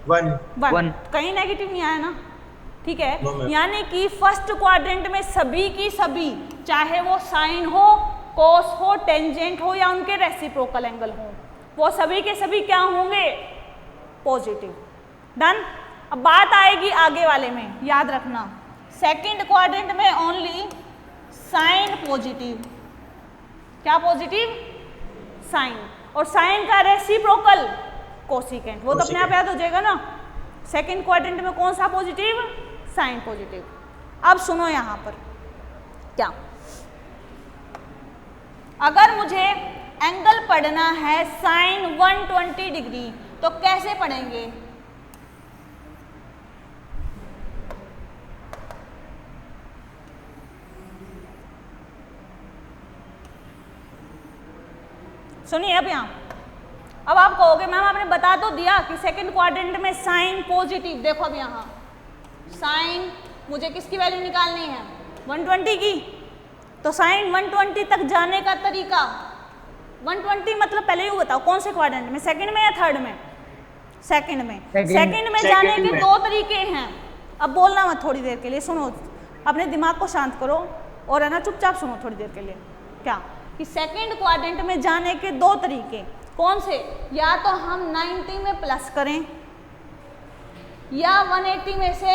B: 1
C: 1।
A: कहीं नेगेटिव नहीं आया ना? ठीक है,
B: No, ma'am.
A: यानी कि फर्स्ट क्वाड्रेंट में सभी की सभी, चाहे वो साइन हो, कोस हो, टेंजेंट हो या उनके रेसिप्रोकल एंगल हो, वो सभी के सभी क्या होंगे? पॉजिटिव। डन। अब बात आएगी आगे वाले में, याद रखना सेकंड क्वाड्रेंट में ओनली साइन पॉजिटिव। क्या पॉजिटिव? साइन। और साइन का रेसिप्रोकल कोसिकेंट, वो तो अपने आप याद हो जाएगा ना। सेकंड क्वाड्रेंट में कौन सा पॉजिटिव? Sign positive. अब सुनो यहां पर क्या, अगर मुझे एंगल पढ़ना है साइन 120 डिग्री तो कैसे पढ़ेंगे? सुनिए अब यहाँ, अब आप कहोगे मैम आपने बता तो दिया कि सेकंड क्वाड्रेंट में साइन पॉजिटिव। देखो अब यहाँ साइन मुझे किसकी वैल्यू निकालनी है? 120 की। तो साइन 120 तक जाने का तरीका, 120 मतलब पहले ही बताओ कौन से क्वाड्रेंट में, सेकंड में या थर्ड में? सेकंड में। सेकंड में जाने के दो तरीके हैं। अब बोलना मत थोड़ी देर के लिए, सुनो, अपने दिमाग को शांत करो और है ना चुपचाप सुनो थोड़ी देर के लिए। क्या कि सेकंड क्वाड्रेंट में जाने के दो तरीके कौन से? या तो हम 90 में प्लस करें या 180 में से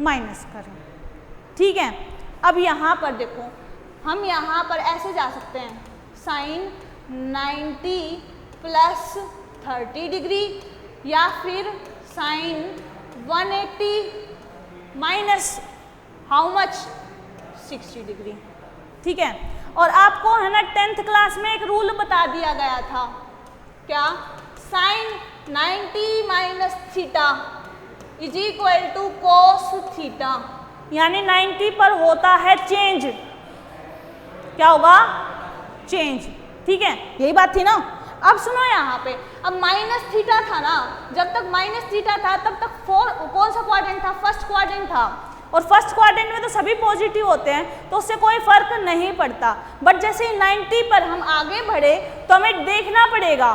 A: माइनस करें। ठीक है, अब यहाँ पर देखो, हम यहाँ पर ऐसे जा सकते हैं, साइन 90 प्लस 30 डिग्री या फिर sine 180 minus how much? 60 degree. ठीक है, और आपको है ना 10th क्लास में एक रूल बता दिया गया था, क्या? Sine 90 minus theta is equal to cos theta, यानी 90 पर होता है चेंज। क्या होगा? चेंज। ठीक है, यही बात थी ना। अब सुनो यहाँ पे, अब माइनस थीटा था ना, जब तक माइनस थीटा था तब तक कौन सा क्वाड्रेंट था? फर्स्ट क्वाड्रेंट था। और फर्स्ट क्वाड्रेंट में तो सभी पॉजिटिव होते हैं तो उससे कोई फर्क नहीं पड़ता। बट जैसे 90 पर हम आगे बढ़े तो हमें देखना पड़ेगा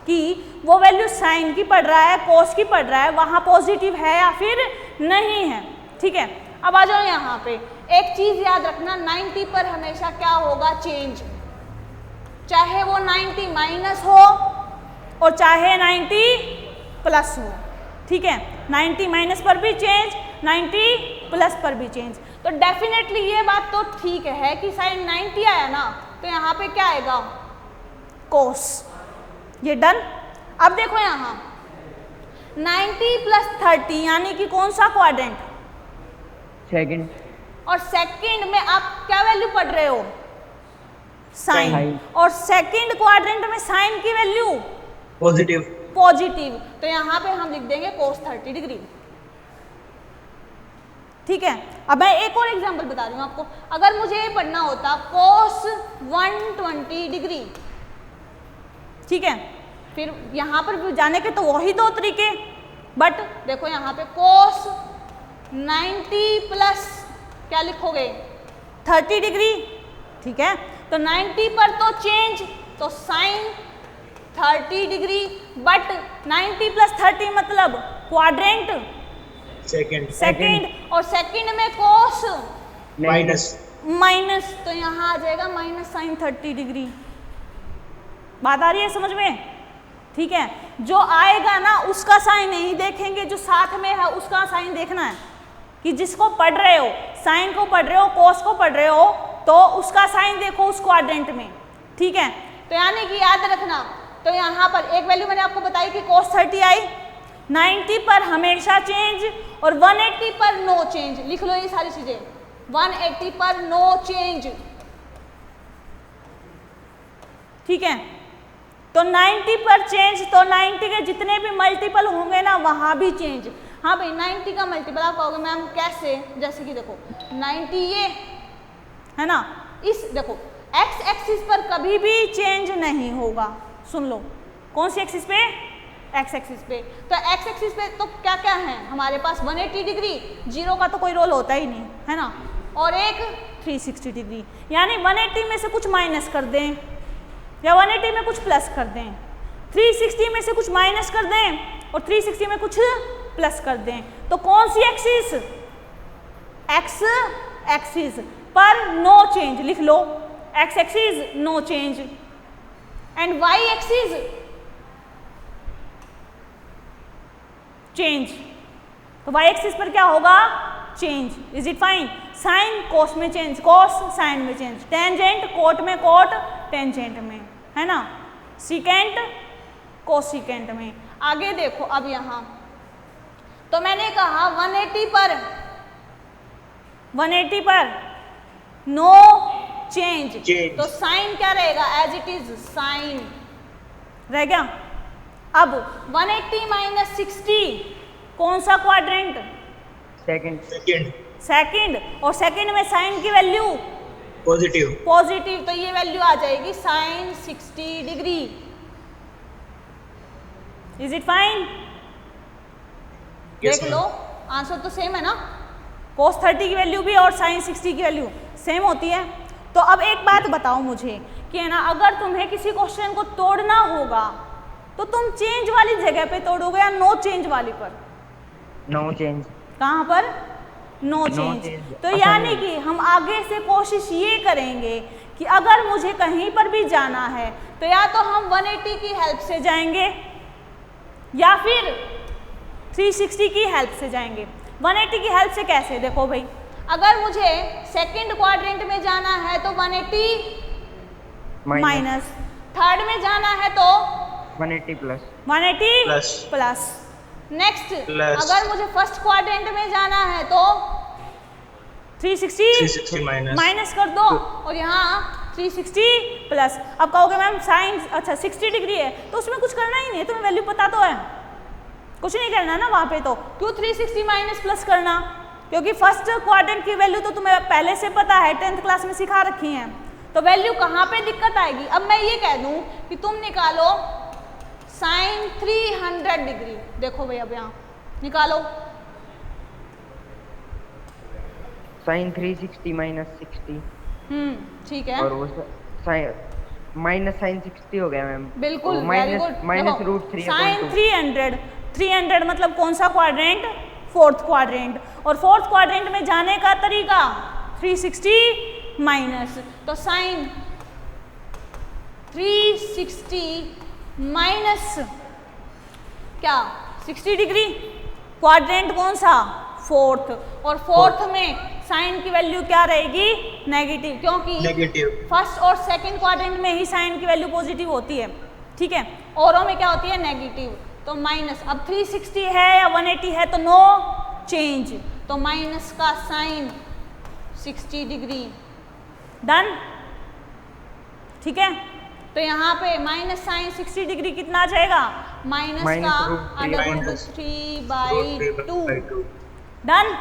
A: कि वो वैल्यू साइन की पड़ रहा है, कोस की पड़ रहा है, वहाँ पॉजिटिव है या फिर नहीं है। ठीक है, अब आ जाओ यहाँ पे, एक चीज याद रखना, 90 पर हमेशा क्या होगा? चेंज। चाहे वो 90 माइनस हो और चाहे 90 प्लस हो। ठीक है, 90 माइनस पर भी चेंज, 90 प्लस पर भी चेंज। तो डेफिनेटली ये बात तो ठीक है कि साइन 90 आया ना तो यहाँ पे क्या आएगा? कोस। ये डन। अब देखो यहाँ 90 प्लस 30 यानी कि कौन सा क्वाड्रेंट?
C: सेकंड।
A: और सेकंड में आप क्या वैल्यू पढ़ रहे हो? साइन।
C: Sin।
A: और सेकंड क्वाड्रेंट में साइन की वैल्यू
B: पॉजिटिव।
A: पॉजिटिव, तो यहाँ पे हम लिख देंगे कोस 30 डिग्री। ठीक है, अब मैं एक और एग्जांपल बता रही हूँ आपको। अगर मुझे ये पढ़ना होता कोस 120 डिग्री, ठीक है, फिर यहाँ पर भी जाने के तो वही दो तरीके, बट देखो यहाँ पे कोस 90 प्लस क्या लिखोगे? 30 डिग्री। ठीक है, तो 90 पर तो चेंज, तो साइन 30 डिग्री, बट 90 प्लस 30 मतलब क्वाड्रेंट सेकंड, और सेकंड में कोस माइनस, तो यहाँ आ जाएगा माइनस साइन 30 डिग्री। बात आ रही है समझ में? ठीक है, जो आएगा ना उसका साइन नहीं देखेंगे, जो साथ में है उसका साइन देखना है कि जिसको पढ़ रहे हो साइन को पढ़ रहे हो, कॉस को पढ़ रहे हो, तो उसका साइन देखो उस क्वाड्रेंट में, ठीक है। तो यानी कि याद रखना, तो यहाँ पर एक वैल्यू मैंने आपको बताई कि cos 30 आई, 90 पर हमेशा चेंज और 180 पर नो चेंज। लिख लो ये सारी चीजें, 180 पर नो चेंज, ठीक है। तो 90 पर चेंज, तो 90 के जितने भी मल्टीपल होंगे ना वहां भी चेंज। हाँ भाई 90 का मल्टीपल आप कहोगे मैम कैसे, जैसे कि देखो 90 ये है ना, इस देखो एक्स एक्सिस पर कभी भी चेंज नहीं होगा। सुन लो, कौन सी एक्सिस पे, एक्स एक्सिस पे। तो एक्स एक्सिस पे तो क्या क्या है हमारे पास, 180 डिग्री, जीरो का तो कोई रोल होता ही नहीं है ना, और एक 360 डिग्री, यानी 180 में से कुछ माइनस कर दें या 180 में कुछ प्लस कर दें, 360 में से कुछ माइनस कर दें और 360 में कुछ प्लस कर दें। तो कौन सी एक्सिस, एक्स एक्सिस पर नो चेंज, लिख लो X axis no change and Y axis change. तो वाई एक्सिस पर क्या होगा, change. Is it fine. Sine cos में चेंज, कोस साइन में चेंज, टेंजेंट कोट में, कोट टेंजेंट में, है ना, सीकेंट कोसिकेंट में। आगे देखो अब यहाँ, तो मैंने कहा 180 पर नो चेंज, तो साइन क्या रहेगा, एज इट इज साइन रह गया। अब 180 माइनस 60 कौन सा क्वाड्रेंट,
C: सेकंड,
A: सेकंड, और सेकंड में साइन की वैल्यू
B: पॉजिटिव,
A: पॉजिटिव, तो ये वैल्यू आ जाएगी sine 60 degree. Is it fine. देख लो आंसर तो सेम है ना, cos 30 की वैल्यू भी और sin 60 की वैल्यू सेम होती है। तो अब एक बात बताओ मुझे कि है ना, अगर तुम्हें किसी क्वेश्चन को तोड़ना होगा तो तुम चेंज वाली जगह पे तोड़ोगे या नो चेंज वाली पर,
C: नो चेंज,
A: कहाँ पर, नो चेंज। तो यानी कि हम आगे से कोशिश ये करेंगे कि अगर मुझे कहीं पर भी जाना है तो या तो हम 180 की हेल्प से जाएंगे या फिर 360 की हेल्प से जाएंगे। 180 की हेल्प से कैसे, देखो भाई अगर मुझे सेकंड क्वाड्रेंट में जाना है तो 180 माइनस, थर्ड में जाना है तो
C: 180 प्लस,
A: 180 प्लस। नेक्स्ट अगर मुझे फर्स्ट क्वाड्रेंट में जाना है तो 360 माइनस कर दो और यहाँ 360 प्लस। अब कहोगे मैम साइन अच्छा 60 डिग्री है तो उसमें कुछ करना ही नहीं है, तुम्हें वैल्यू पता तो है, कुछ नहीं करना ना वहाँ पे, तो क्यों 360 माइनस प्लस करना, क्योंकि फर्स्ट क्वाड्रेंट की वैल्यू तो तुम्हें पहले से पता है, 10th क्लास में सिखा रखी है। तो वैल्यू कहाँ पे दिक्कत आएगी। अब मैं ये कह दूँ कि तुम निकालो साइन 300 डिग्री, देखो भाई अब यहाँ निकालो
C: साइन 360 माइनस 60,
A: ठीक है,
C: और वो साइन माइनस साइन 60 हो गया मैम,
A: बिल्कुल
C: माइनस रूट 3
A: साइन 300 मतलब कौन सा क्वाड्रेंट, फोर्थ क्वाड्रेंट, और फोर्थ क्वाड्रेंट में जाने का तरीका 360 माइनस, तो साइन 360 माइनस क्या 60 डिग्री, क्वाड्रेंट कौन सा, फोर्थ, और फोर्थ में साइन की वैल्यू क्या रहेगी, नेगेटिव, क्योंकि फर्स्ट और सेकंड क्वाड्रेंट में ही साइन की वैल्यू पॉजिटिव होती है, ठीक है, औरों में क्या होती है नेगेटिव, तो माइनस। अब 360 है या 180 है तो नो चेंज, तो माइनस का साइन 60 डिग्री, डन, ठीक है। तो यहाँ पे माइनस साइन 60 डिग्री कितना आ जाएगा, माइनस का √3/2, डन।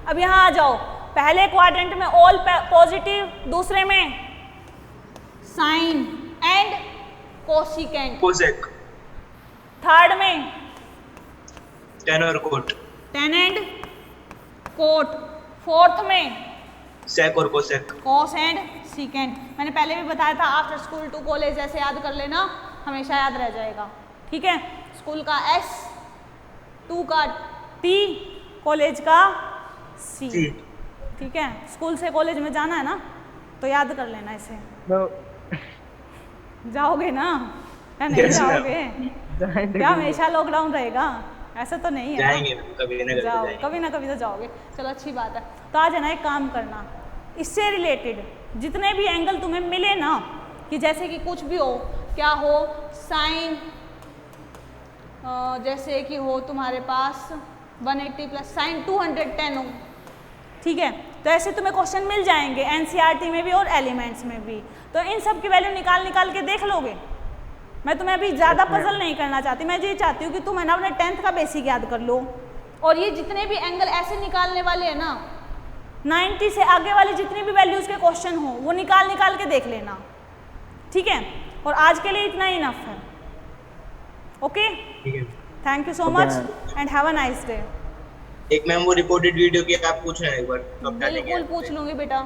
A: अब यहाँ आ जाओ, पहले क्वाड्रेंट में ऑल पॉजिटिव, दूसरे में sine and cosecant,
B: cosec,
A: third में
B: टेन और cot,
A: tan and cot, fourth में
B: सेक और कोसेक,
A: कॉस एंड सीकेंट। मैंने पहले भी बताया था आफ्टर स्कूल टू कॉलेज ऐसे याद कर लेना, हमेशा याद रह जाएगा, ठीक है। स्कूल का S, 2 का T, कॉलेज का C, ठीक है। स्कूल से कॉलेज में जाना है ना तो याद कर लेना इसे, जाओगे ना या नहीं जाओगे, क्या हमेशा लॉकडाउन रहेगा, ऐसा तो नहीं है ना?
B: जाएंगे मैम, कभी ना कभी तो
A: जाओ,
B: जाएंगे।
A: कभी ना कभी तो जाओगे। चलो अच्छी बात है। तो आज है ना एक काम करना, इससे रिलेटेड जितने भी एंगल तुम्हें मिले ना, कि जैसे कि कुछ भी हो, क्या हो, साइन जैसे कि हो तुम्हारे पास 180 प्लस साइन 210 हो, ठीक है, तो ऐसे तुम्हें क्वेश्चन मिल जाएंगे एनसीईआरटी में भी और एलिमेंट्स में भी। तो इन सब की वैल्यू निकाल के देख लोगे। मैं तुम्हें अभी ज़्यादा पजल नहीं करना चाहती, मैं ये चाहती हूँ कि तुम है ना अपने 10th का बेसिक याद कर लो, और ये जितने भी एंगल ऐसे निकालने वाले हैं ना, 90 से आगे वाले जितनी भी वैल्यूज़ के क्वेश्चन हो वो निकाल के देख लेना, ठीक है। और आज के लिए इतना ही इनफ है। ओके,
B: ठीक है।
A: Thank you so
C: Okay,
A: much and have a nice day.
B: एक मैम वो रिकॉर्डेड वीडियो की आप पूछ रहे हैं एक बार, तो आप डालेंगे
A: बिल्कुल पूछ लूँगी बेटा।